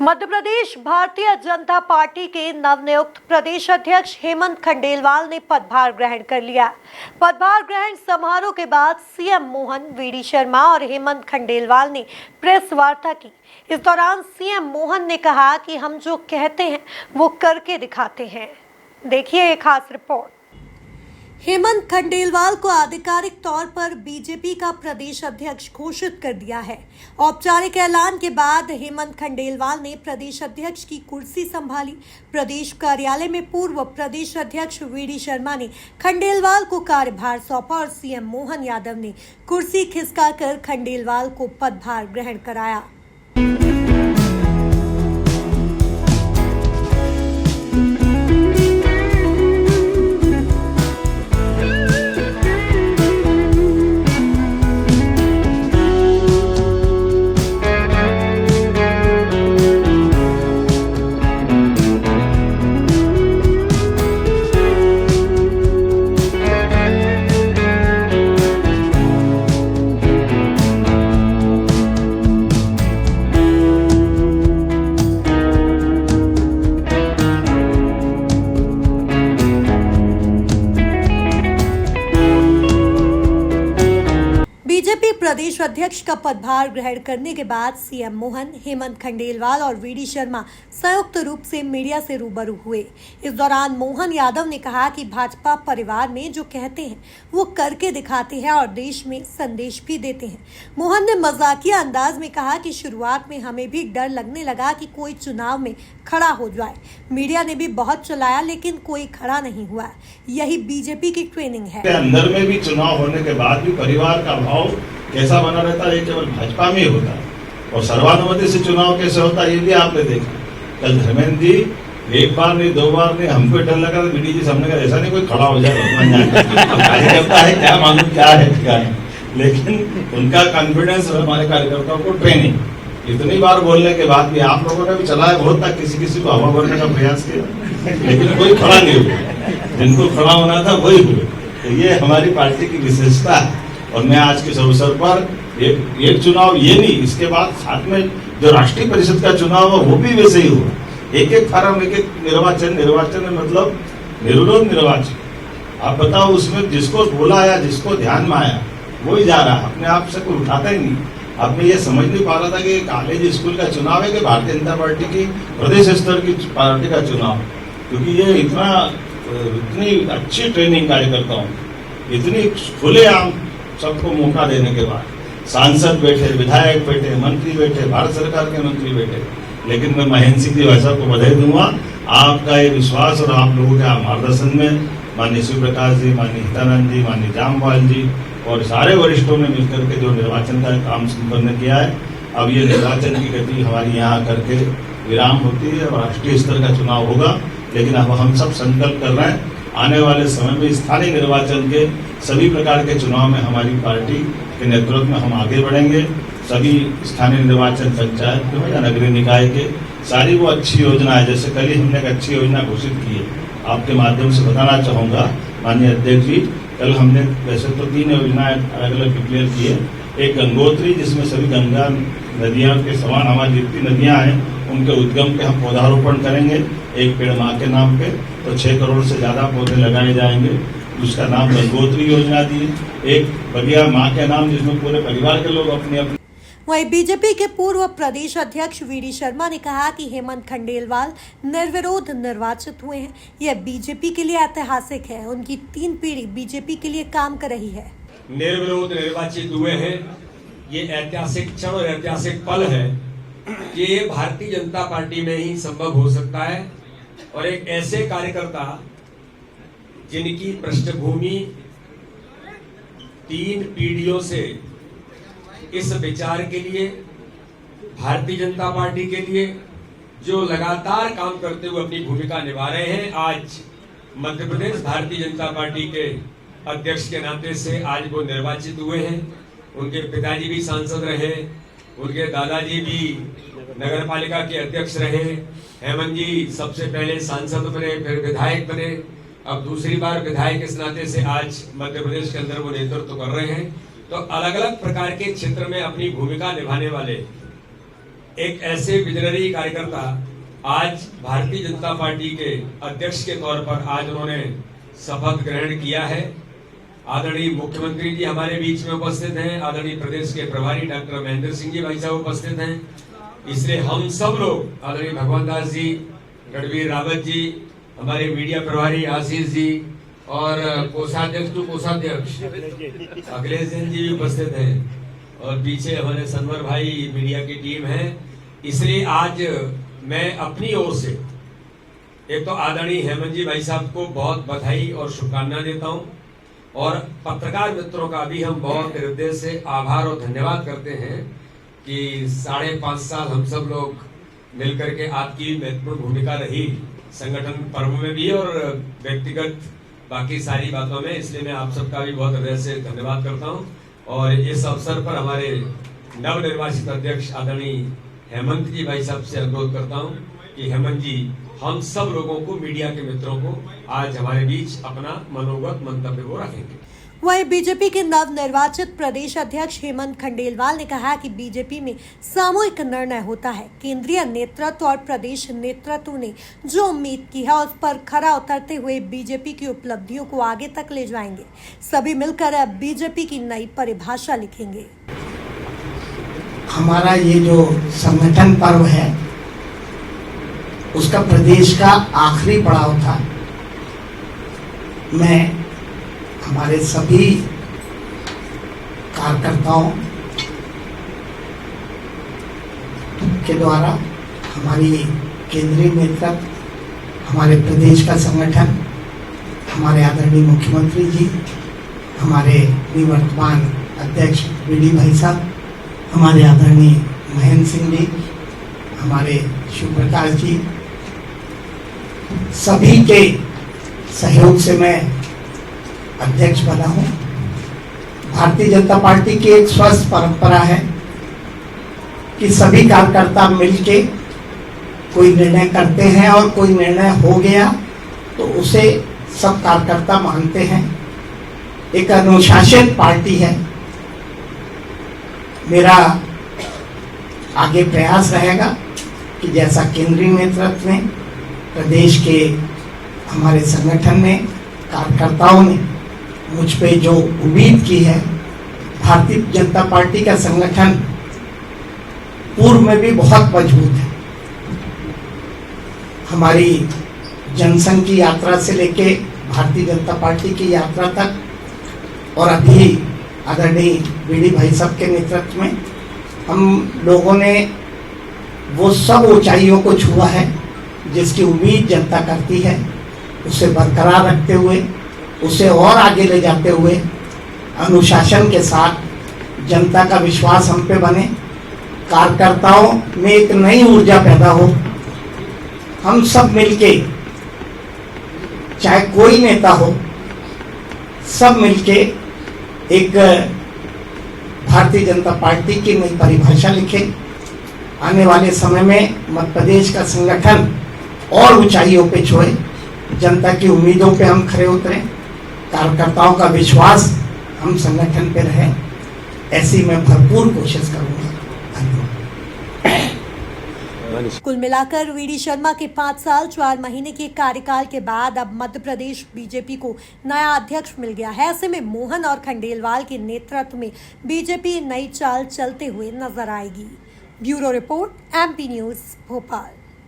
Madhya Pradesh Bharatiya Janata party के नवनियुक्त प्रदेश अध्यक्ष हेमंत खंडेलवाल ने पदभार ग्रहण कर लिया। पदभार ग्रहण समारोह के बाद सीएम मोहन, वीडी शर्मा और हेमंत खंडेलवाल ने प्रेस वार्ता की। इस दौरान सीएम मोहन ने कहा कि हम जो कहते हैं वो करके दिखाते हैं। देखिए एक खास रिपोर्ट। हेमंत खंडेलवाल को आधिकारिक तौर पर बीजेपी का प्रदेश अध्यक्ष घोषित कर दिया है। औपचारिक ऐलान के बाद हेमंत खंडेलवाल ने प्रदेश अध्यक्ष की कुर्सी संभाली। प्रदेश कार्यालय में पूर्व प्रदेश अध्यक्ष वीडी शर्मा ने खंडेलवाल को कार्यभार सौंपा और सीएम मोहन यादव ने कुर्सी खिसकाकर खंडेलवाल को पदभार ग्रहण कराया। बीजेपी प्रदेश अध्यक्ष का पदभार ग्रहण करने के बाद सीएम मोहन, हेमंत खंडेलवाल और वीडी शर्मा संयुक्त रूप से मीडिया से रूबरू हुए। इस दौरान मोहन यादव ने कहा कि भाजपा परिवार में जो कहते हैं वो करके दिखाते हैं और देश में संदेश भी देते हैं। मोहन ने मजाकिया अंदाज में कहा कि शुरुआत में हमें भी डर लगने लगा कि कोई चुनाव में खड़ा हो जाए। मीडिया ने भी बहुत चलाया लेकिन कोई खड़ा नहीं हुआ। यही बीजेपी की ट्रेनिंग है। अंदर में भी चुनाव होने के बाद भी परिवार का भाव कैसा बना रहता है, ये केवल भाजपा में ही होता है। और सर्वानुमति से चुनाव कैसे होता है ये भी आपने देखा। कल धर्मेंद्र जी एक बार नहीं, दो बार नहीं, हमको डर लगा था। बीडी जी सामने का ऐसा नहीं कोई खड़ा हो जाए कार्यकर्ता है, क्या मालूम क्या है, लेकिन उनका कॉन्फिडेंस और हमारे कार्यकर्ताओं को ट्रेनिंग। इतनी बार बोलने के बाद भी आप लोगों ने भी चलाया बहुत तक, किसी को हवा भरने का प्रयास किया लेकिन कोई खड़ा नहीं हुआ। जिनको खड़ा होना था वही हुए। तो ये हमारी पार्टी की विशेषता है। और मैं आज के अवसर पर एक चुनाव ये नहीं, इसके बाद साथ में जो राष्ट्रीय परिषद का चुनाव है वो भी वैसे ही हुआ। एक फार्म, एक निर्वाचन में मतलब निर्विरोध निर्वाचन। आप बताओ उसमें जिसको बोला या जिसको ध्यान में आया वो ही जा रहा, अपने आप से कोई उठाता ही नहीं। अब मैं ये समझ नहीं पा रहा था कि कॉलेज स्कूल का चुनाव है कि भारतीय जनता पार्टी की प्रदेश स्तर की पार्टी का चुनाव, क्योंकि ये इतनी अच्छी ट्रेनिंग कार्यकर्ताओं, इतनी खुलेआम सबको मौका देने के बाद सांसद बैठे, विधायक बैठे, मंत्री बैठे, भारत सरकार के मंत्री बैठे। लेकिन मैं महेंद्र सिंह जी वैसा को बधाई दूंगा। आपका ये विश्वास और आप लोगों के मार्गदर्शन में माननीय शिव प्रकाश जी, माननीय हितानंद जी, माननीय जामवाल जी और सारे वरिष्ठों ने मिलकर के जो निर्वाचन का काम संपन्न किया है, अब ये निर्वाचन की गति हमारी यहाँ करके विराम होती है और राष्ट्रीय स्तर का चुनाव होगा। लेकिन अब हम सब संकल्प कर रहे हैं आने वाले समय में स्थानीय निर्वाचन के सभी प्रकार के चुनाव में हमारी पार्टी के नेतृत्व में हम आगे बढ़ेंगे। सभी स्थानीय निर्वाचन, पंचायत या नगरीय निकाय के सारी वो अच्छी योजना है। जैसे कल ही हमने एक अच्छी योजना घोषित की है, आपके माध्यम से बताना चाहूँगा माननीय अध्यक्ष जी। कल हमने वैसे तो 3 योजनाएं अलग अलग डिक्लेयर की है। एक गंगोत्री, जिसमें सभी गंगा नदियाँ के समान हमारी जितनी नदियाँ हैं उनके उद्गम पे हम पौधारोपण करेंगे। एक पेड़ माँ के नाम पे, तो 6 करोड़ से ज्यादा पौधे लगाए जाएंगे। उसका नाम गंगोत्री योजना दी। एक बगिया माँ के नाम, जिसमें पूरे परिवार के लोग अपने वहीं बीजेपी के पूर्व प्रदेश अध्यक्ष वीडी शर्मा ने कहा कि हेमंत खंडेलवाल निर्विरोध निर्वाचित हुए हैं। यह बीजेपी के लिए ऐतिहासिक है। उनकी 3 पीढ़ी बीजेपी के लिए काम कर रही है। निर्विरोध निर्वाचित हुए हैं, ये ऐतिहासिक क्षण और ऐतिहासिक पल है। ये भारतीय जनता पार्टी में ही संभव हो सकता है। और एक ऐसे कार्यकर्ता जिनकी पृष्ठभूमि 3 पीढ़ियों से इस विचार के लिए, भारतीय जनता पार्टी के लिए जो लगातार काम करते हुए अपनी भूमिका निभा रहे हैं, आज मध्य प्रदेश भारतीय जनता पार्टी के अध्यक्ष के नाते से आज वो निर्वाचित हुए हैं। उनके पिताजी भी सांसद रहे, उनके दादाजी भी नगर पालिका के अध्यक्ष रहे। हेमंत जी सबसे पहले सांसद बने, फिर विधायक बने, अब दूसरी बार विधायक इस नाते से आज मध्य प्रदेश के अंदर वो नेतृत्व कर रहे हैं। तो अलग अलग प्रकार के क्षेत्र में अपनी भूमिका निभाने वाले एक ऐसे विजनरी कार्यकर्ता आज भारतीय जनता पार्टी के अध्यक्ष के तौर पर आज उन्होंने शपथ ग्रहण किया है। आदरणीय मुख्यमंत्री जी हमारे बीच में उपस्थित हैं, आदरणीय प्रदेश के प्रभारी डॉक्टर महेंद्र सिंह जी भाई साहब उपस्थित हैं। इसलिए हम सब लोग, आदरणीय भगवान दास जी, रणवीर रावत जी, हमारे मीडिया प्रभारी आशीष जी और कोषाध्यक्ष टू कोषाध्यक्ष अखिलेश जैन जी भी उपस्थित हैं और पीछे हमारे सनवर भाई मीडिया की टीम है। इसलिए आज मैं अपनी ओर से एक तो आदरणीय हेमंत जी भाई साहब को बहुत बधाई और शुभकामनाएं देता हूं और पत्रकार मित्रों का भी हम बहुत हृदय से आभार और धन्यवाद करते हैं कि 5.5 साल हम सब लोग मिलकर के आपकी महत्वपूर्ण भूमिका रही संगठन पर्व में भी और व्यक्तिगत बाकी सारी बातों में। इसलिए मैं आप सबका भी बहुत हृदय से धन्यवाद करता हूं और इस अवसर पर हमारे नवनिर्वाचित अध्यक्ष आदरणीय हेमंत जी भाई साहब से अनुरोध करता हूं कि हेमंत जी हम सब लोगों को, मीडिया के मित्रों को आज हमारे बीच अपना मनोगत मंतव्य वो रखेंगे। वहीं बीजेपी के नवनिर्वाचित प्रदेश अध्यक्ष हेमंत खंडेलवाल ने कहा कि बीजेपी में सामूहिक निर्णय होता है। केंद्रीय नेतृत्व और प्रदेश नेतृत्व ने जो उम्मीद की है उस पर खरा उतरते हुए बीजेपी की उपलब्धियों को आगे तक ले जाएंगे। सभी मिलकर अब बीजेपी की नई परिभाषा लिखेंगे। हमारा ये जो संगठन पर्व है उसका प्रदेश का आखिरी पड़ाव था। मैं हमारे सभी कार्यकर्ताओं के द्वारा, हमारी केंद्रीय नेतृत्व, हमारे प्रदेश का संगठन, हमारे आदरणीय मुख्यमंत्री जी, हमारे निवर्तमान अध्यक्ष बीडी भाई साहब, हमारे आदरणीय महेंद्र सिंह जी, हमारे शिव प्रकाश जी, सभी के सहयोग से मैं अध्यक्ष बना हूं। भारतीय जनता पार्टी की एक स्वस्थ परंपरा है कि सभी कार्यकर्ता मिलके कोई निर्णय करते हैं और कोई निर्णय हो गया तो उसे सब कार्यकर्ता मानते हैं। एक अनुशासित पार्टी है। मेरा आगे प्रयास रहेगा कि जैसा केंद्रीय नेतृत्व ने, प्रदेश के हमारे संगठन ने, कार्यकर्ताओं ने मुझ पे जो उम्मीद की है, भारतीय जनता पार्टी का संगठन पूर्व में भी बहुत मजबूत है। हमारी जनसंघ की यात्रा से लेके भारतीय जनता पार्टी की यात्रा तक और अभी आदरणीय बीडी भाई साहब के नेतृत्व में हम लोगों ने वो सब ऊंचाइयों को छुआ है जिसकी उम्मीद जनता करती है। उसे बरकरार रखते हुए, उसे और आगे ले जाते हुए, अनुशासन के साथ जनता का विश्वास हम पे बने, कार्यकर्ताओं में एक नई ऊर्जा पैदा हो। हम सब मिलके, चाहे कोई नेता हो, सब मिलके एक भारतीय जनता पार्टी की नई परिभाषा लिखे। आने वाले समय में मध्य प्रदेश का संगठन और ऊंचाइयों पे छुए, जनता की उम्मीदों पे हम खरे उतरें, कार्यकर्ताओं का विश्वास हम संगठन पे रहे, ऐसी मैं भरपूर कोशिश करूंगा। कुल मिलाकर वीडी शर्मा के 5 साल 4 महीने के कार्यकाल के बाद अब मध्य प्रदेश बीजेपी को नया अध्यक्ष मिल गया है। ऐसे में मोहन और खंडेलवाल के नेतृत्व में बीजेपी नई चाल चलते हुए नजर आएगी। Bureau report, MP news, Bhopal.